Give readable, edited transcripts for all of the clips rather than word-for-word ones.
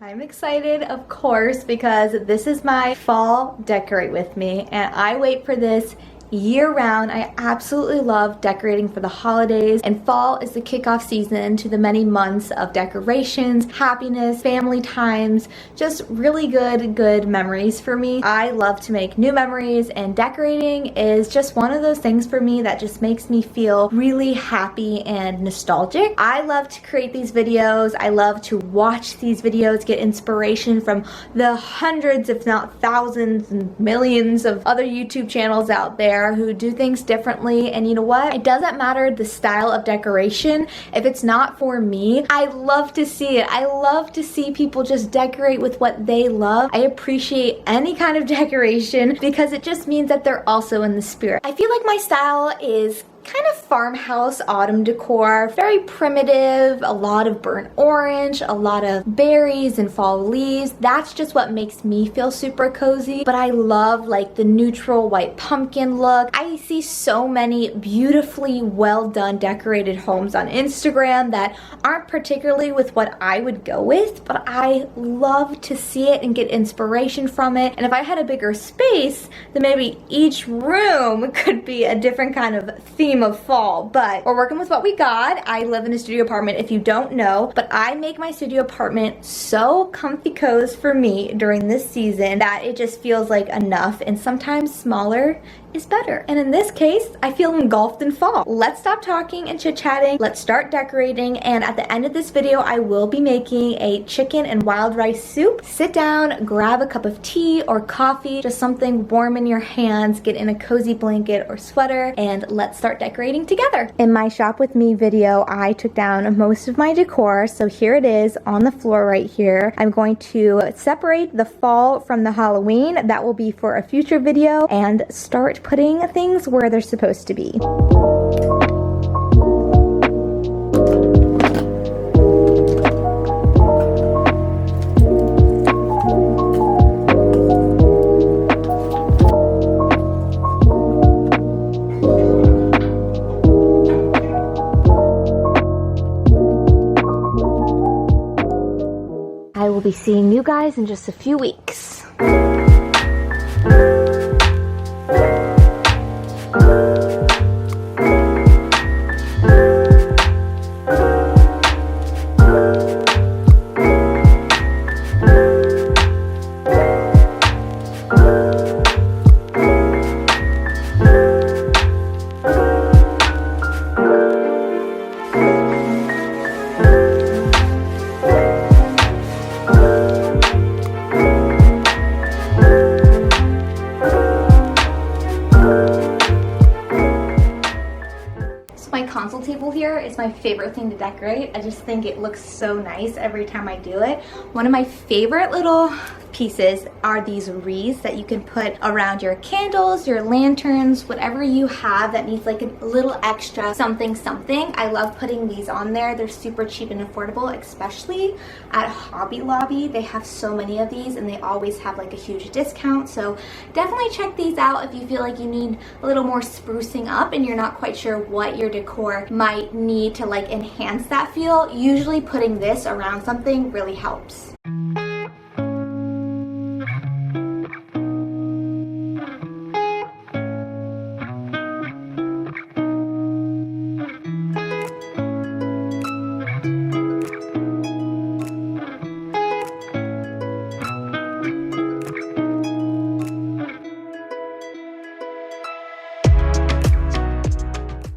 I'm excited, of course, because this is my fall decorate with me, and I wait for this year-round. I absolutely love decorating for the holidays, and fall is the kickoff season to the many months of decorations, happiness, family times, just really good memories for me. I love to make new memories, and decorating is just one of those things for me that just makes me feel really happy and nostalgic. I love to create these videos. I love to watch these videos, get inspiration from the hundreds, if not thousands and millions of other YouTube channels out there who do things differently. And you know what? It doesn't matter the style of decoration. If it's not for me, I love to see it. I love to see people just decorate with what they love. I appreciate any kind of decoration because it just means that they're also in the spirit. I feel like my style is kind of farmhouse autumn decor, very primitive, a lot of burnt orange, a lot of berries and fall leaves. That's just what makes me feel super cozy. But I love like the neutral white pumpkin look. I see so many beautifully well done decorated homes on Instagram that aren't particularly with what I would go with, but I love to see it and get inspiration from it. And if I had a bigger space, then maybe each room could be a different kind of theme of fall, but we're working with what we got. I live in a studio apartment, if you don't know, but I make my studio apartment so comfy cozy for me during this season that it just feels like enough, and sometimes smaller is better. And in this case, I feel engulfed in fall. Let's stop talking and chit-chatting. Let's start decorating. And at the end of this video, I will be making a chicken and wild rice soup. Sit down, grab a cup of tea or coffee, just something warm in your hands, get in a cozy blanket or sweater, and let's start decorating together. In my shop with me video, I took down most of my decor. So here it is on the floor right here. I'm going to separate the fall from the Halloween. That will be for a future video, and start putting things where they're supposed to be. I will be seeing you guys in just a few weeks. Console table here is my favorite thing to decorate. I just think it looks so nice every time I do it. One of my favorite little pieces are these wreaths that you can put around your candles, your lanterns, whatever you have that needs like a little extra something. I love putting these on there. They're super cheap and affordable, especially at Hobby Lobby. They have so many of these and they always have like a huge discount. So definitely check these out if you feel like you need a little more sprucing up and you're not quite sure what your decor might need to like enhance that feel. Usually putting this around something really helps.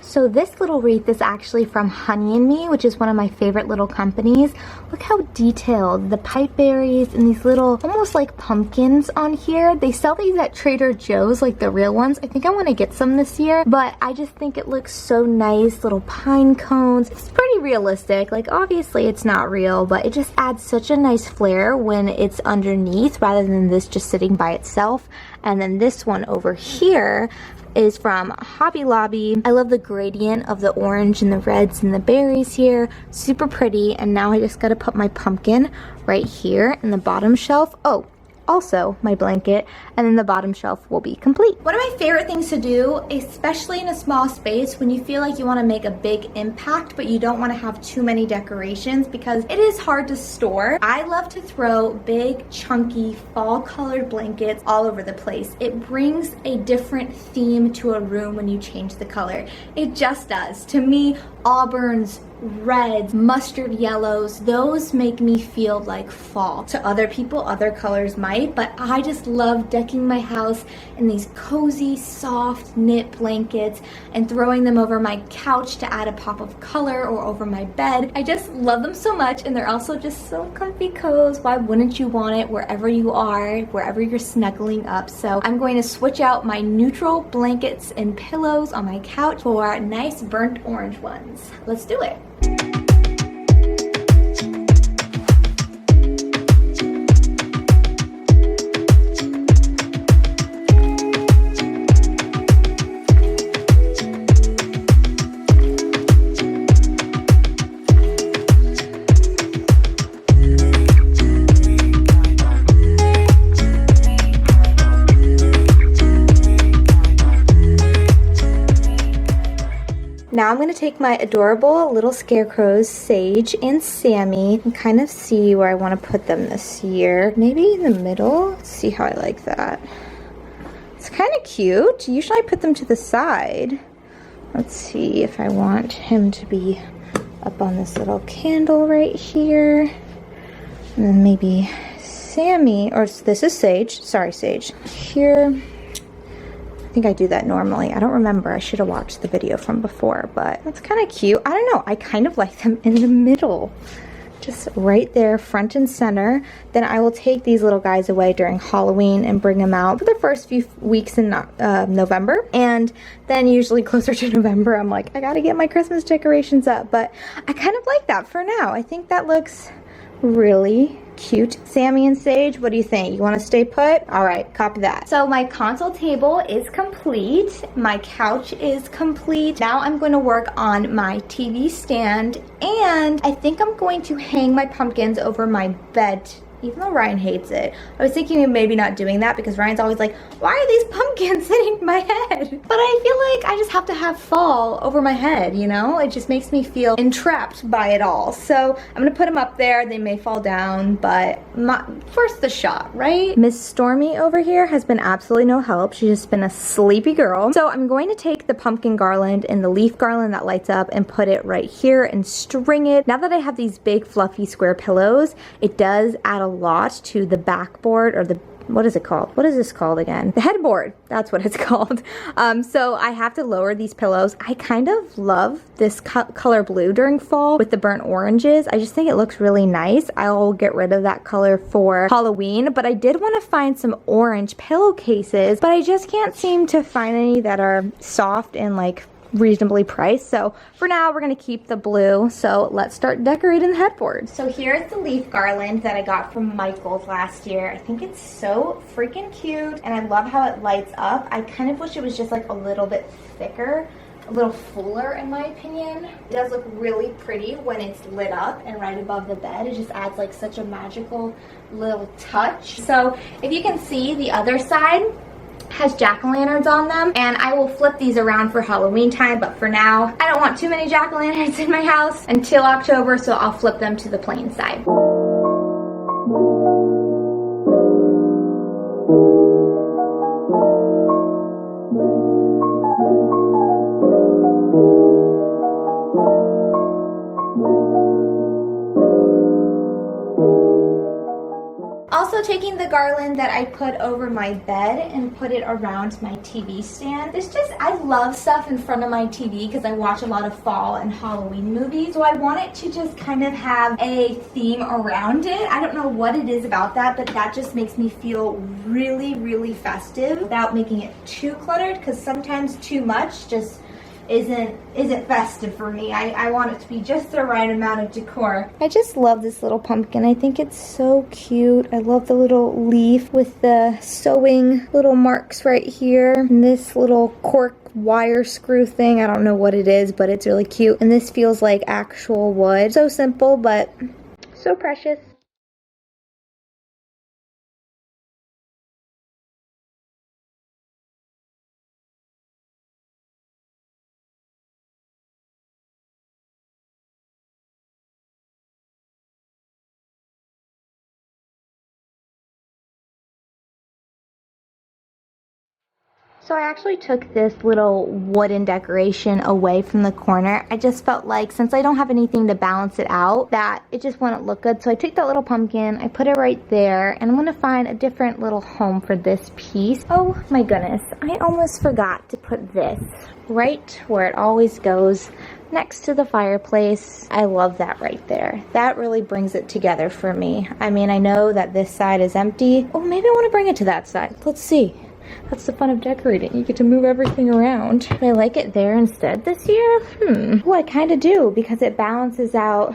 So this little wreath is actually from Honey and Me, which is one of my favorite little companies. Look how detailed the pipe berries and these little almost like pumpkins on here. They sell these at Trader Joe's, like the real ones. I think I want to get some this year, but I just think it looks so nice. Little pine cones. It's pretty realistic. Like obviously it's not real, but it just adds such a nice flair when it's underneath rather than this just sitting by itself. And then this one over here is from Hobby Lobby. I love the gradient of the orange and the reds and the berries here. Super pretty. And now I just gotta put my pumpkin right here in the bottom shelf. Oh, also my blanket, and then the bottom shelf will be complete. One of my favorite things to do, especially in a small space when you feel like you want to make a big impact but you don't want to have too many decorations because it is hard to store, I love to throw big chunky fall colored blankets all over the place. It brings a different theme to a room when you change the color. It just does. To me, auburns, reds, mustard yellows, those make me feel like fall. To other people, other colors might, but I just love decking my house in these cozy, soft knit blankets and throwing them over my couch to add a pop of color or over my bed. I just love them so much, and they're also just so comfy cozy. Why wouldn't you want it wherever you are, wherever you're snuggling up? So I'm going to switch out my neutral blankets and pillows on my couch for nice burnt orange ones. Let's do it. Now I'm going to take my adorable little scarecrows, Sage and Sammy, and kind of see where I want to put them this year. Maybe in the middle? Let's see how I like that. It's kind of cute. Usually I put them to the side. Let's see if I want him to be up on this little candle right here. And then maybe Sammy, or this is Sage. Sorry, Sage. Here. I think I do that normally. I don't remember. I should have watched the video from before, but that's kind of cute. I don't know. I kind of like them in the middle. Just right there, front and center. Then I will take these little guys away during Halloween and bring them out for the first few weeks in November. And then usually closer to November, I'm like, I gotta get my Christmas decorations up. But I kind of like that for now. I think that looks really cute. Sammy and Sage, what do you think? You want to stay put? All right, copy that. So my console table is complete. My couch is complete. Now I'm going to work on my TV stand, and I think I'm going to hang my pumpkins over my bed, even though Ryan hates it. I was thinking of maybe not doing that because Ryan's always like, why are these pumpkins sitting in my head? But I feel like I just have to have fall over my head, you know? It just makes me feel entrapped by it all. So I'm gonna put them up there. They may fall down, but first the shot, right? Miss Stormy over here has been absolutely no help. She's just been a sleepy girl. So I'm going to take the pumpkin garland and the leaf garland that lights up and put it right here and string it. Now that I have these big fluffy square pillows, it does add a lot to the backboard, or the, what is it called? What is this called again? The headboard. That's what it's called. So I have to lower these pillows. I kind of love this color blue during fall with the burnt oranges. I just think it looks really nice. I'll get rid of that color for Halloween, but I did want to find some orange pillowcases, but I just can't seem to find any that are soft and like reasonably priced. So for now we're going to keep the blue. So let's start decorating the headboard. So here's the leaf garland that I got from Michael's last year. I think it's so freaking cute and I love how it lights up. I kind of wish it was just like a little bit thicker, a little fuller in my opinion. It does look really pretty when it's lit up and right above the bed. It just adds like such a magical little touch. So if you can see, the other side has jack-o'-lanterns on them, and I will flip these around for Halloween time, but for now I don't want too many jack-o'-lanterns in my house until October, so I'll flip them to the plain side. Also taking the garland that I put over my bed and put it around my TV stand. It's just, I love stuff in front of my TV because I watch a lot of fall and Halloween movies. So I want it to just kind of have a theme around it. I don't know what it is about that, but that just makes me feel really, really festive without making it too cluttered, because sometimes too much just isn't festive for me. I want it to be just the right amount of decor. I just love this little pumpkin. I think it's so cute. I love the little leaf with the sewing little marks right here. And this little cork wire screw thing. I don't know what it is, but it's really cute. And this feels like actual wood. So simple, but so precious. So I actually took this little wooden decoration away from the corner. I just felt like since I don't have anything to balance it out, that it just wouldn't look good. So I took that little pumpkin, I put it right there, and I'm gonna find a different little home for this piece. Oh my goodness, I almost forgot to put this right where it always goes, next to the fireplace. I love that right there. That really brings it together for me. I mean, I know that this side is empty. Oh, maybe I wanna bring it to that side. Let's see. That's the fun of decorating. You get to move everything around. Do I like it there instead this year? Oh, I kind of do, because it balances out.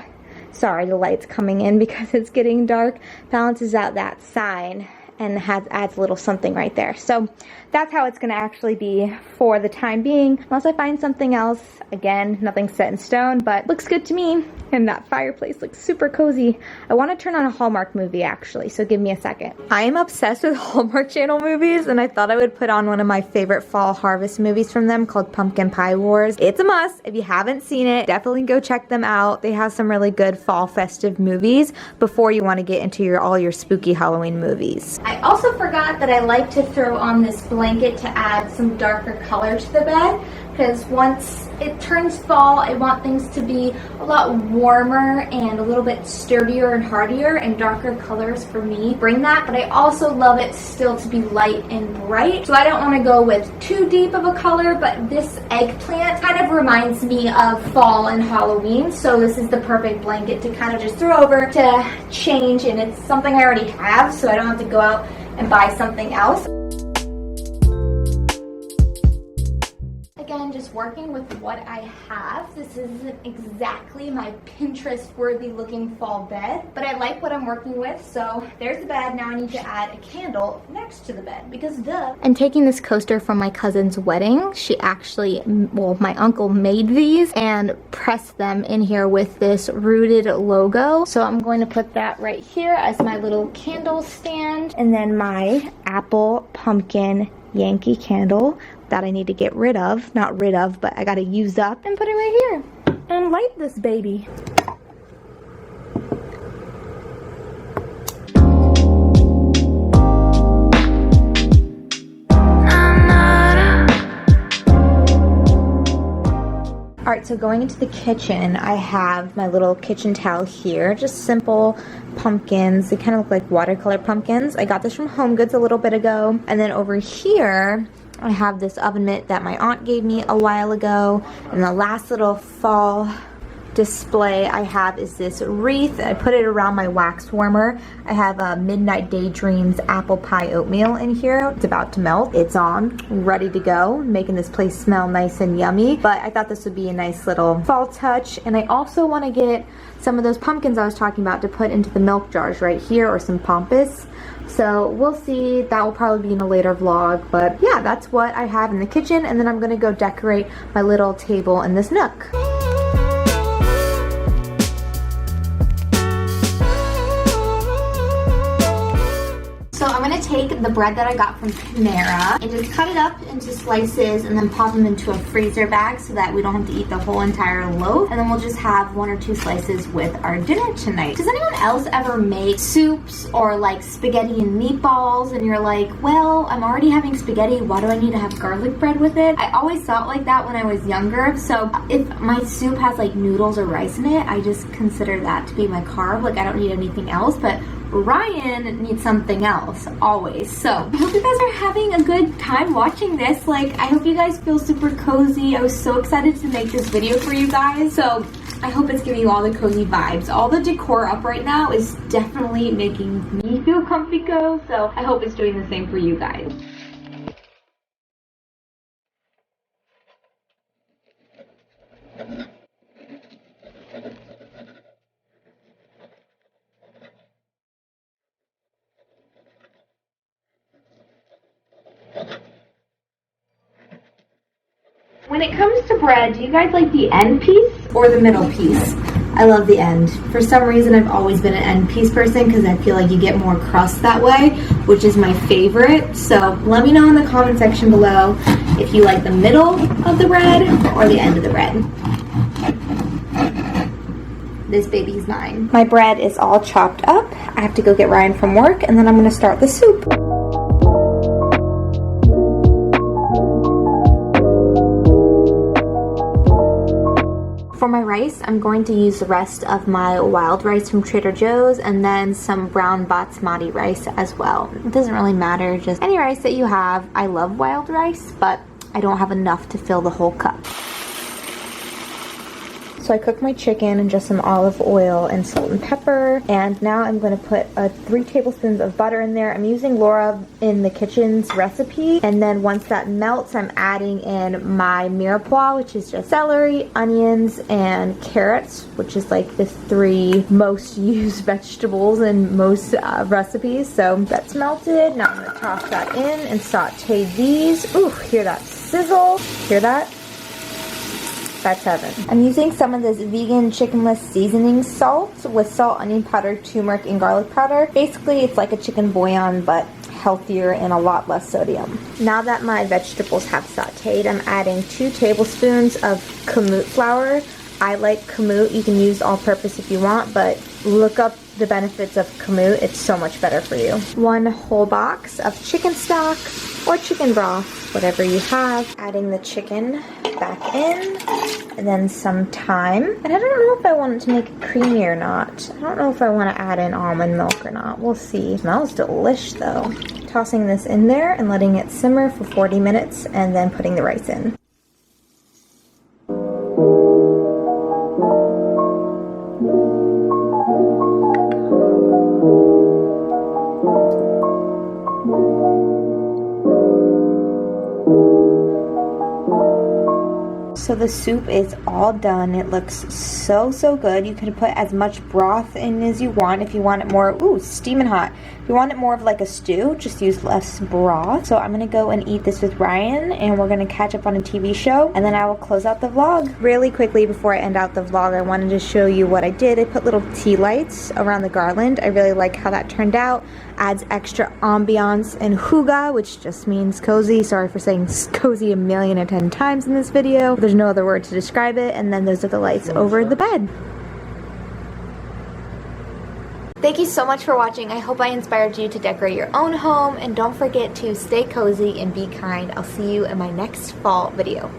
Sorry, the light's coming in because it's getting dark. Balances out that side and adds a little something right there. So that's how it's gonna actually be for the time being, unless I find something else. Again, nothing's set in stone, but looks good to me. And that fireplace looks super cozy. I wanna turn on a Hallmark movie actually, so give me a second. I am obsessed with Hallmark Channel movies, and I thought I would put on one of my favorite fall harvest movies from them called Pumpkin Pie Wars. It's a must. If you haven't seen it, definitely go check them out. They have some really good fall festive movies before you wanna get into all your spooky Halloween movies. I also forgot that I like to throw on this blanket to add some darker color to the bed, because once it turns fall, I want things to be a lot warmer and a little bit sturdier and hardier, and darker colors for me bring that, but I also love it still to be light and bright. So I don't want to go with too deep of a color, but this eggplant kind of reminds me of fall and Halloween, so this is the perfect blanket to kind of just throw over to change, and it's something I already have, so I don't have to go out and buy something else. Again, just working with what I have. This isn't exactly my Pinterest-worthy looking fall bed, but I like what I'm working with. So there's the bed. Now I need to add a candle next to the bed, because duh. I'm taking this coaster from my cousin's wedding. She actually, well, my uncle made these and pressed them in here with this rooted logo. So I'm going to put that right here as my little candle stand, and then my apple pumpkin Yankee candle that I need to get rid of. Not rid of, but I gotta use up, and put it right here. And light this baby. Alright, so going into the kitchen, I have my little kitchen towel here. Just simple pumpkins. They kind of look like watercolor pumpkins. I got this from Home Goods a little bit ago. And then over here, I have this oven mitt that my aunt gave me a while ago. And the last little fall display I have is this wreath. I put it around my wax warmer. I have a Midnight Daydreams apple pie oatmeal in here. It's about to melt. It's on, ready to go, making this place smell nice and yummy. But I thought this would be a nice little fall touch. And I also want to get some of those pumpkins I was talking about to put into the milk jars right here, or some pampas. So we'll see. That will probably be in a later vlog. But yeah, that's what I have in the kitchen. And then I'm going to go decorate my little table in this nook. So I'm going to take the bread that I got from Panera and just cut it up into slices, and then pop them into a freezer bag so that we don't have to eat the whole entire loaf. And then we'll just have 1 or 2 slices with our dinner tonight. Does anyone else ever make soups or like spaghetti and meatballs, and you're like, well, I'm already having spaghetti, why do I need to have garlic bread with it? I always thought like that when I was younger. So if my soup has like noodles or rice in it, I just consider that to be my carb. Like I don't need anything else. But Ryan needs something else, always. So I hope you guys are having a good time watching this. Like, I hope you guys feel super cozy. I was so excited to make this video for you guys. So I hope it's giving you all the cozy vibes. All the decor up right now is definitely making me feel comfy go. So I hope it's doing the same for you guys. When it comes to bread, do you guys like the end piece or the middle piece? I love the end. For some reason, I've always been an end piece person because I feel like you get more crust that way, which is my favorite. So let me know in the comment section below if you like the middle of the bread or the end of the bread. This baby's mine. My bread is all chopped up. I have to go get Ryan from work, and then I'm gonna start the soup. For my rice, I'm going to use the rest of my wild rice from Trader Joe's and then some brown basmati rice as well. It doesn't really matter, just any rice that you have. I love wild rice, but I don't have enough to fill the whole cup. So I cooked my chicken in just some olive oil and salt and pepper, and now I'm going to put 3 tablespoons of butter in there. I'm using Laura in the Kitchen's recipe, and then once that melts, I'm adding in my mirepoix, which is just celery, onions, and carrots, which is like the 3 most used vegetables in most recipes. So that's melted. Now I'm going to toss that in and saute these. Ooh, hear that sizzle? Hear that? That's heaven. I'm using some of this vegan chickenless seasoning salt with salt, onion powder, turmeric, and garlic powder. Basically, it's like a chicken bouillon, but healthier and a lot less sodium. Now that my vegetables have sauteed, I'm adding 2 tablespoons of kamut flour. I like kamut. You can use all-purpose if you want, but look up the benefits of kamut. It's so much better for you. 1 whole box of chicken stock or chicken broth, whatever you have. Adding the chicken back in, and then some thyme. And I don't know if I want it to make it creamy or not. I don't know if I want to add in almond milk or not. We'll see. It smells delish though. Tossing this in there and letting it simmer for 40 minutes and then putting the rice in. So the soup is all done. It looks so good. You can put as much broth in as you want. If you want it more, ooh, steaming hot. If you want it more of like a stew, just use less broth. So I'm gonna go and eat this with Ryan, and we're gonna catch up on a TV show, and then I will close out the vlog. Really quickly before I end out the vlog, I wanted to show you what I did. I put little tea lights around the garland. I really like how that turned out. Adds extra ambiance and hygge, which just means cozy. Sorry for saying cozy 1,010,000 times in this video. There's no other word to describe it. And then those are the lights over the bed. Thank you so much for watching. I hope I inspired you to decorate your own home. And don't forget to stay cozy and be kind. I'll see you in my next fall video.